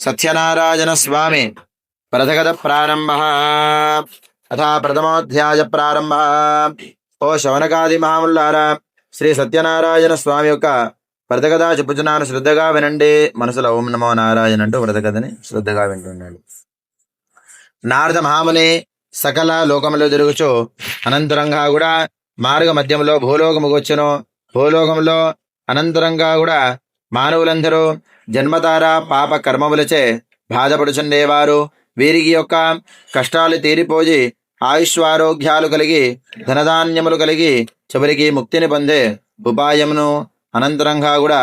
సత్యనారాయణ స్వామి ప్రథగత ప్రారంభ అథ ప్రథమోధ్యాయ ప్రారంభ. ఓ శవనకాది మహాముల్లారా, శ్రీ సత్యనారాయణ స్వామి యొక్క వ్రతకథ చెప్పుచున్నాను, శ్రద్ధగా వినండి. మనసులో ఓం నమో నారాయణ అంటూ వ్రతకథని శ్రద్ధగా వింటున్నాడు. నారద మహాముని సకల లోకములో తిరుగుచు అనంతరంగా కూడా మార్గ మధ్యంలో భూలోకముకు వచ్చును. భూలోకంలో అనంతరంగా కూడా మానవులందరూ జన్మతార పాప కర్మములచే బాధపడుచుండేవారు. వీరికి యొక్క కష్టాలు తీరిపోయి ఆయుష్వారోగ్యాలు కలిగి ధనధాన్యములు కలిగి చివరికి ముక్తిని పొందే ఉపాయమును అనంతరంగా కూడా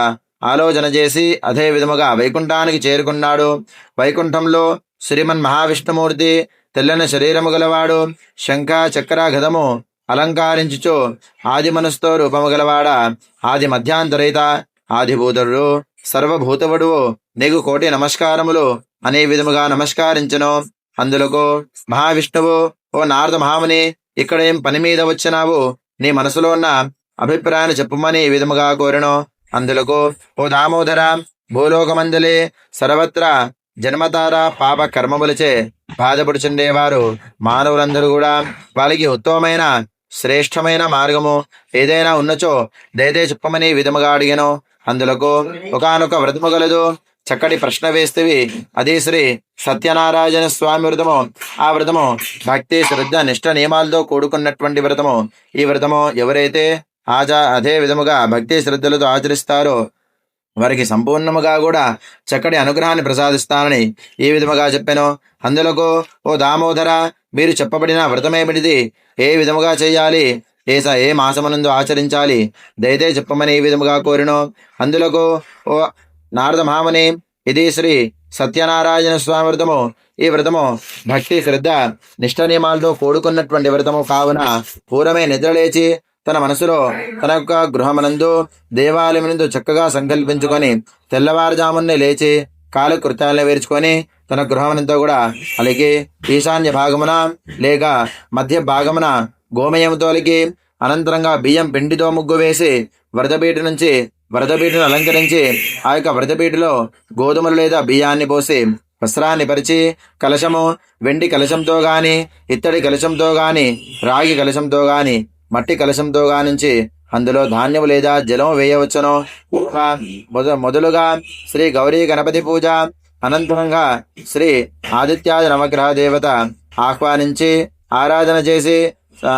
ఆలోచన చేసి అదే విధముగా వైకుంఠానికి చేరుకున్నాడు. వైకుంఠంలో శ్రీమన్ మహావిష్ణుమూర్తి తెల్లని శరీరము గలవాడు, శంఖ చక్ర గదము అలంకారించుచు ఆది మనస్తో రూపము గలవాడ, ఆది మధ్యాంతరహిత ఆదిభూతుడు సర్వభూతవుడు నీకు కోటి నమస్కారములు అనే విధముగా నమస్కరించను. అందులకు మహావిష్ణువు, ఓ నారద మహాముని, ఇక్కడ ఏం పని మీద వచ్చినావు? నీ మనసులో ఉన్న అభిప్రాయాన్ని చెప్పుమని ఈ విధముగా కోరెను. అందులకు, ఓ దామోదర, భూలోకమందలి సర్వత్రా జన్మతార పాప కర్మములచే బాధపడుచుండేవారు మానవులందరూ కూడా వాళ్ళకి ఉత్తమమైన శ్రేష్టమైన మార్గము ఏదైనా ఉన్నచో దయదే చెప్పమని విధముగా అడిగాను. అందులకు ఒకానొక వ్రతము గలదు. చక్కటి ప్రశ్న వేస్తేవి. అది శ్రీ సత్యనారాయణ స్వామి వ్రతము. ఆ వ్రతము భక్తి శ్రద్ధ నిష్ఠ నియమాలతో కూడుకున్నటువంటి వ్రతము. ఈ వ్రతము ఎవరైతే అదే విధముగా భక్తి శ్రద్ధలతో ఆచరిస్తారో వారికి సంపూర్ణముగా కూడా చక్కటి అనుగ్రహాన్ని ప్రసాదిస్తానని ఈ విధముగా చెప్పాను. అందులకు, ఓ దామోదర, మీరు చెప్పబడిన వ్రతమేమిటిది? ఏ విధముగా చేయాలి? ఏ మాసమునందు ఆచరించాలి? దయతే చెప్పమని ఈ విధముగా కోరిను. అందులకు, ఓ నారద మహాముని, ఇది శ్రీ సత్యనారాయణ స్వామి వ్రతము. ఈ వ్రతము భక్తి శ్రద్ధ నిష్ఠ నియమాలతో కూడుకున్నటువంటి వ్రతము కావున పూర్వమే నిద్రలేచి తన మనసులో తన యొక్క గృహమనందు దేవాలయమునందు చక్కగా సంకల్పించుకొని తెల్లవారుజామునే లేచి కాలకృత్యాలను వేర్చుకొని తన గృహమనంతా కూడా అలాగే ఈశాన్య భాగమున లేక మధ్య భాగమున గోమయంతోలికి అనంతరంగా బియ్యం పిండితో ముగ్గు వేసి వ్రతపీఠను అలంకరించి ఆ యొక్క వ్రతపీఠలో గోధుమలు లేదా బియ్యాన్ని పోసి వస్త్రాన్ని పరిచి కలశము వెండి కలశంతో గాని ఇత్తడి కలశంతో గాని రాగి కలశంతో గాని మట్టి కలశంతో గానించి అందులో ధాన్యము లేదా జలము వేయవచ్చును. మొదలుగా శ్రీ గౌరీ గణపతి పూజ, అనంతరంగా శ్రీ ఆదిత్యాది నవగ్రహ దేవత ఆహ్వానించి ఆరాధన చేసి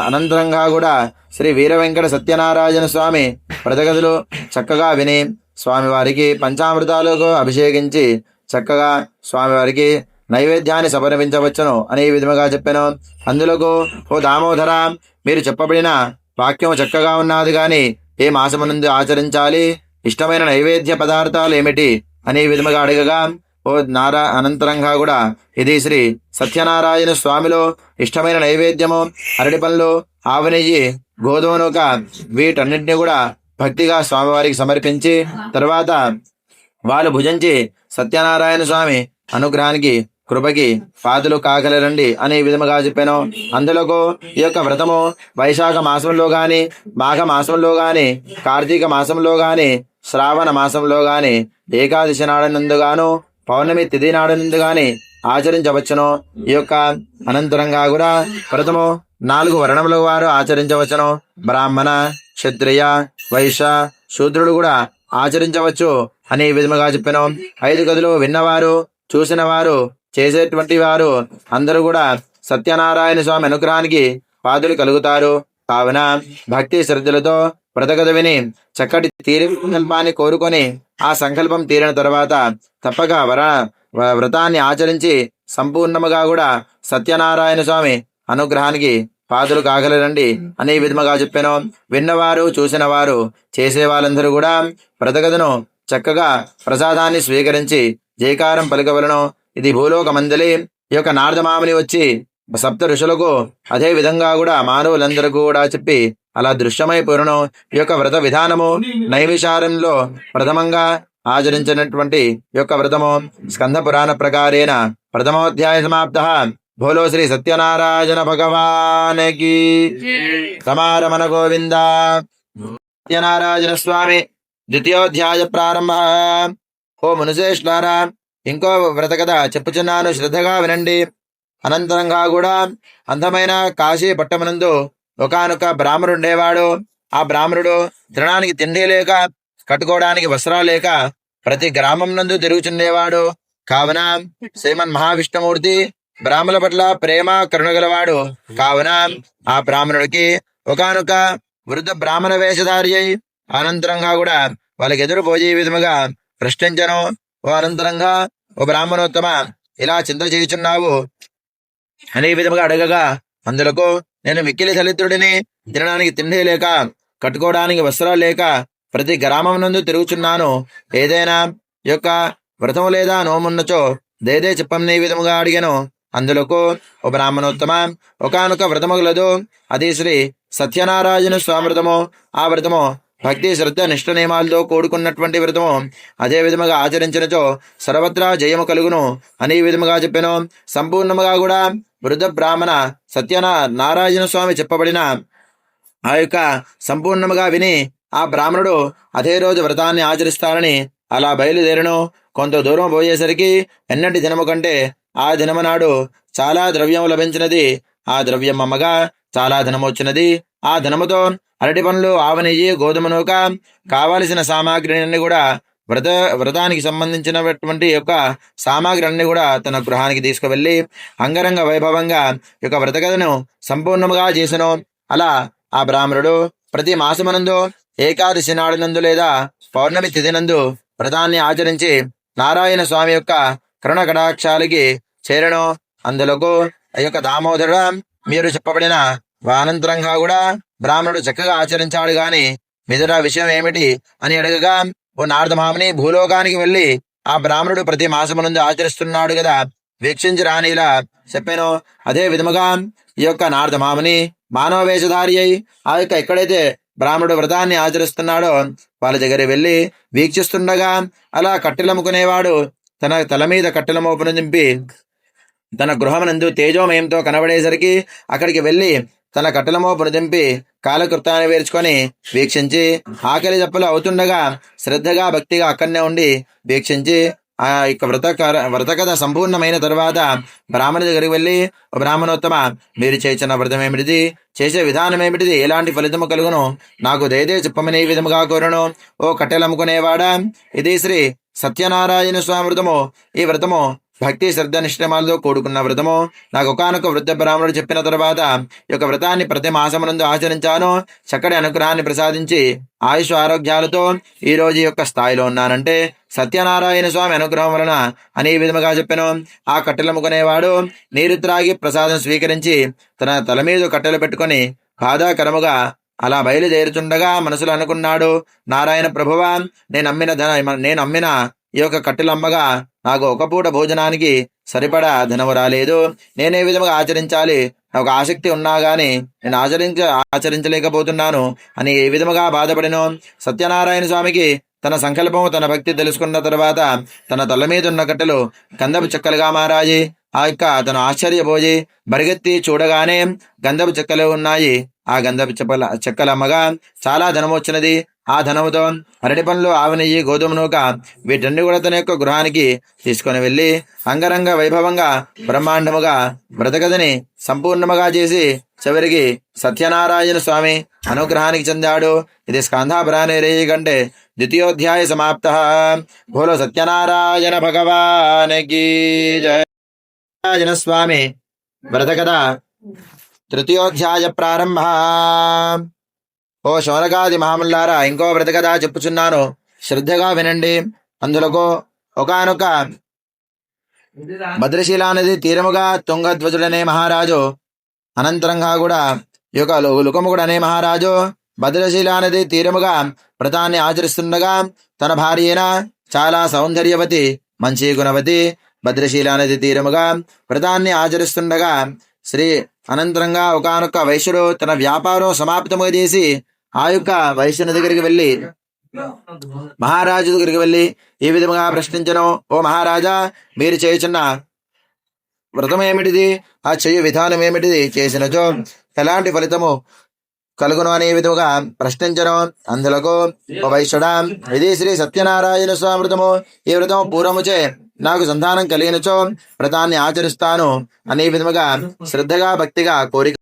అనంతరంగా కూడా శ్రీ వీర వెంకట సత్యనారాయణ స్వామి వ్రతగదులు చక్కగా విని స్వామివారికి పంచామృతాలకు అభిషేకించి చక్కగా స్వామివారికి నైవేద్యాన్ని సమర్పించవచ్చును అనే విధముగా చెప్పాను. అందులకు, ఓ దామోదర, మీరు చెప్పబడిన వాక్యం చక్కగా ఉన్నది గాని ఏ మాసమునందు ఆచరించాలి? ఇష్టమైన నైవేద్య పదార్థాలు ఏమిటి అనే విధముగా అడగగా, ఓ అనంతరంగా కూడా ఇది శ్రీ సత్యనారాయణ స్వామిలో ఇష్టమైన నైవేద్యము అరటి పళ్ళు, ఆవు నెయ్యి, గోధుమనూక వీటన్నింటినీ కూడా భక్తిగా స్వామివారికి సమర్పించి తర్వాత వాళ్ళు భుజించి సత్యనారాయణ స్వామి అనుగ్రహానికి కృపకి పాదులు కాగలరండి అనే విధముగా చెప్పాను. అందులోకు ఈ యొక్క వ్రతము వైశాఖ మాసంలో గాని మాఘ మాసంలో గాని కార్తీక మాసంలో గాని శ్రావణ మాసంలో గాని ఏకాదశి నాడనందుగాను పౌర్ణమి తిథి నాడనందు గాని ఆచరించవచ్చును. ఈ యొక్క అనంతరంగా కూడా వ్రతము 4 వర్ణముల వారు ఆచరించవచ్చును. బ్రాహ్మణ, క్షత్రియ, వైశ్య, శూద్రుడు కూడా ఆచరించవచ్చు అనే విధముగా చెప్పాను. 5 గదులు విన్నవారు, చూసిన వారు, చేసేటువంటి వారు అందరూ కూడా సత్యనారాయణ స్వామి అనుగ్రహానికి పాదులు కలుగుతారు. కావున భక్తి శ్రద్ధలతో వ్రతకథ విని చక్కటి సంకల్పాన్ని కోరుకొని ఆ సంకల్పం తీరిన తర్వాత తప్పక వ్రతాన్ని ఆచరించి సంపూర్ణముగా కూడా సత్యనారాయణ స్వామి అనుగ్రహానికి పాదులు కాగలరండి అనే విధముగా చెప్పాను. విన్నవారు, చూసిన వారు, చేసే వాళ్ళందరూ కూడా వ్రతకథను చక్కగా ప్రసాదాన్ని స్వీకరించి జయకారం పలకవలను. ఇది భూలోకమందలి ఈ యొక్క నారదమాముని వచ్చి 7 ఋషులకు అదే విధంగా కూడా మానవులందరికీ కూడా చెప్పి అలా దృశ్యమైపోరును. ఈ యొక్క వ్రత విధానము నైమిషారణ్యంలో ప్రథమంగా ఆచరించినటువంటి యొక్క వ్రతము స్కంద పురాణ ప్రకారేణ ప్రథమోధ్యాయ సమాప్త. భోలో శ్రీ సత్యనారాయణ భగవానికి సమారమణ గోవింద. సత్యనారాయణ స్వామి ద్వితీయోధ్యాయ ప్రారంభ. ఓ మునుశ్రేష్ఠారా, ఇంకో వ్రత కథ చెప్పుచున్నాను, శ్రద్ధగా వినండి. అనంతరంగా కూడా అందమైన కాశీ పట్టణమునందు ఒకానొక బ్రాహ్మణుడు ఉండేవాడు. ఆ బ్రాహ్మణుడు తినడానికి తిండి లేక, కట్టుకోవడానికి వస్త్రాలు లేక ప్రతి గ్రామం నందు తిరుగుచుండేవాడు. కావున శ్రీమన్ మహావిష్ణుమూర్తి బ్రాహ్మణుల పట్ల ప్రేమ కరుణగలవాడు. కావున ఆ బ్రాహ్మణుడికి ఒకానొక వృద్ధ బ్రాహ్మణ వేషధారి అయి అనంతరంగా కూడా వాళ్ళకి ఎదురు పోయే విధముగా ప్రశ్నించను. ఓ అనంతరంగా, ఓ బ్రాహ్మణోత్తమ, ఇలా చింత చేయుచున్నావు అనే విధముగా అడగగా, అందులకు నేను మిక్కిలి దళితుడిని, తినడానికి తిండి లేక, కట్టుకోవడానికి వస్త్రాలు లేక ప్రతి గ్రామం నందు తిరుగుచున్నాను. ఏదైనా యొక్క వ్రతము లేదా నోమున్నచో దేదే చెప్పని విధముగా అడిగాను. అందులకు, ఓ బ్రాహ్మణోత్తమ, ఒకానొక వ్రతము గలదు. అది శ్రీ సత్యనారాయణ స్వామి వ్రతము. ఆ వ్రతము భక్తి శ్రద్ధ నిష్ఠ నియమాలతో కూడుకున్నటువంటి వ్రతము. అదే విధముగా ఆచరించినచో సర్వత్రా జయము కలుగును అనే విధముగా చెప్పాను. సంపూర్ణముగా కూడా వృద్ధ బ్రాహ్మణ నారాయణ స్వామి చెప్పబడిన ఆ యొక్క సంపూర్ణముగా విని ఆ బ్రాహ్మణుడు అదే రోజు వ్రతాన్ని ఆచరిస్తారని అలా బయలుదేరను. కొంత దూరం పోయేసరికి ఎన్నటి దినము కంటే ఆ దినము నాడు చాలా ద్రవ్యం లభించినది. ఆ ద్రవ్యం అమ్మగా చాలా ధనము వచ్చినది. ఆ ధనముతో అరటి పండ్లు, ఆవ నెయ్యి, గోధుమ నూక, కావలసిన సామాగ్రి అన్ని కూడా వ్రతానికి సంబంధించినటువంటి యొక్క సామాగ్రి అన్ని కూడా తన గృహానికి తీసుకువెళ్లి అంగరంగ వైభవంగా యొక్క వ్రతకథను సంపూర్ణముగా చేసెను. అలా ఆ బ్రాహ్మణుడు ప్రతి మాసమునందు ఏకాదశి నాడునందు లేదా పౌర్ణమి తిథినందు వ్రతాన్ని ఆచరించి నారాయణ స్వామి యొక్క కరుణ కటాక్షాలకి చేరను. అందులకు ఆ యొక్క దామోదర మీరు చెప్పబడిన అనంతరంగా కూడా బ్రాహ్మణుడు చక్కగా ఆచరించాడు గాని మిగతా విషయం ఏమిటి అని అడగగా, ఓ నారదమాముని, భూలోకానికి వెళ్లి ఆ బ్రాహ్మణుడు ప్రతి మాసమునందు ఆచరిస్తున్నాడు కదా, వీక్షించి రానిలా చెప్పాను. అదే విధముగా ఈ యొక్క నారదమాముని మానవ వేషధారి అయి ఆ యొక్క ఎక్కడైతే బ్రాహ్మణుడు వ్రతాన్ని ఆచరిస్తున్నాడో వాళ్ళ దగ్గర వెళ్లి వీక్షిస్తుండగా, అలా కట్టెలమ్ముకునేవాడు తన తల మీద కట్టెల మోపును దింపి తన గృహమునందు తేజోమయంతో కనబడేసరికి అక్కడికి వెళ్లి తన కట్టెల మోపును దింపి కాలకృతాన్ని వేర్చుకొని వీక్షించి ఆకలి దప్పులు అవుతుండగా శ్రద్ధగా భక్తిగా అక్కడనే ఉండి వీక్షించి ఆ యొక్క వ్రతకథ సంపూర్ణమైన తరువాత బ్రాహ్మణి దగ్గరికి వెళ్ళి, బ్రాహ్మణోత్తమ, మీరు చేసిన వ్రతం ఏమిటిది, చేసే విధానం ఏమిటిది, ఎలాంటి ఫలితము కలుగును, నాకు దయదే చెప్పమని ఈ విధముగా కోరను. ఓ కట్టెలమ్ముకునేవాడా, ఇది శ్రీ సత్యనారాయణ స్వామి వ్రతము. ఈ వ్రతము భక్తి శ్రద్ధ నిష్ఠమాలతో కూడుకున్న వ్రతము. నాకు ఒకనొక వృద్ధ బ్రాహ్మణుడు చెప్పిన తర్వాత ఈ యొక్క వ్రతాన్ని ప్రతి మాసమునందు ఆచరించాను. చక్కటి అనుగ్రహాన్ని ప్రసాదించి ఆయుష్ ఆరోగ్యాలతో ఈ రోజు యొక్క స్థాయిలో ఉన్నానంటే సత్యనారాయణ స్వామి అనుగ్రహం వలన అని ఈ విధముగా చెప్పాను. ఆ కట్టెలమ్ముకునేవాడు నీరు త్రాగి ప్రసాదం స్వీకరించి తన తల మీద కట్టెలు పెట్టుకొని బాధాకరముగా అలా బయలుదేరుతుండగా మనసులో అనుకున్నాడు, నారాయణ ప్రభువా, నేను అమ్మిన ఈ యొక్క కట్టెలమ్మగా నాకు ఒక పూట భోజనానికి సరిపడా ధనము రాలేదు. నేనే విధముగా ఆచరించాలి, నాకు ఆసక్తి ఉన్నా గాని నేను ఆచరించలేకపోతున్నాను అని ఏ విధముగా బాధపడినో సత్యనారాయణ స్వామికి తన సంకల్పము తన భక్తి తెలుసుకున్న తర్వాత తన తల మీద ఉన్న కట్టెలు గంధపు చెక్కలుగా మారాయి. ఆ యొక్క తను ఆశ్చర్యపోయి బరిగెత్తి చూడగానే గంధపు చెక్కలు ఉన్నాయి. ఆ గంధపు చెక్కలమ్మగా చాలా ధనం వచ్చినది. ఆ ధనముతో అరటి పండ్లు, ఆవ నెయ్యి, గోధుమ నూక వీటన్ని కూడా తన యొక్క గృహానికి తీసుకొని వెళ్ళి అంగరంగ వైభవంగా బ్రహ్మాండముగా వ్రతకథని సంపూర్ణముగా చేసి చివరికి సత్యనారాయణ స్వామి అనుగ్రహానికి చెందాడు. ఇది స్కంధాపురాణే రేయి కంటే ద్వితీయోధ్యాయ సమాప్త. భోలో సత్యనారాయణ భగవానికి జయ. నారాయణ స్వామి వ్రతకథ తృతీయోధ్యాయ ప్రారంభ. ఓ శౌనకాది మహాముల్లారా, ఇంకో వ్రతకథ చెప్పుచున్నాను, శ్రద్ధగా వినండి. అందులో ఒకానొక భద్రశీలా నది తీరముగా తుంగధ్వజుడనే మహారాజు, అనంతరంగా కూడా ఈ యొక్క లుకముగుడు అనే మహారాజు భద్రశీలా నది తీరముగా వ్రతాన్ని ఆచరిస్తుండగా తన భార్య అయిన చాలా సౌందర్యవతి, మంచి గుణవతి భద్రశీలా నది తీరముగా వ్రతాన్ని ఆచరిస్తుండగా శ్రీ అనంతరంగా ఒకానొక వైశ్యుడు తన వ్యాపారం సమాప్తముగా చేసి ఆ యొక్క వైశ్యుని దగ్గరికి వెళ్ళి మహారాజు దగ్గరికి వెళ్ళి ఈ విధముగా ప్రశ్నించను, ఓ మహారాజా, మీరు చేయుచున్న వ్రతం ఏమిటిది, ఆ చెయ్యి విధానం ఏమిటిది, చేసినచో ఎలాంటి ఫలితము కలుగును అనే విధముగా ప్రశ్నించను. అందులో ఓ వైశ్యుడా, ఇది శ్రీ సత్యనారాయణ స్వామి వ్రతము. ఈ వ్రతము పూర్వముచే నాకు సంతానం కలిగినచో వ్రతాన్ని ఆచరిస్తాను అనే విధముగా శ్రద్ధగా భక్తిగా కోరిక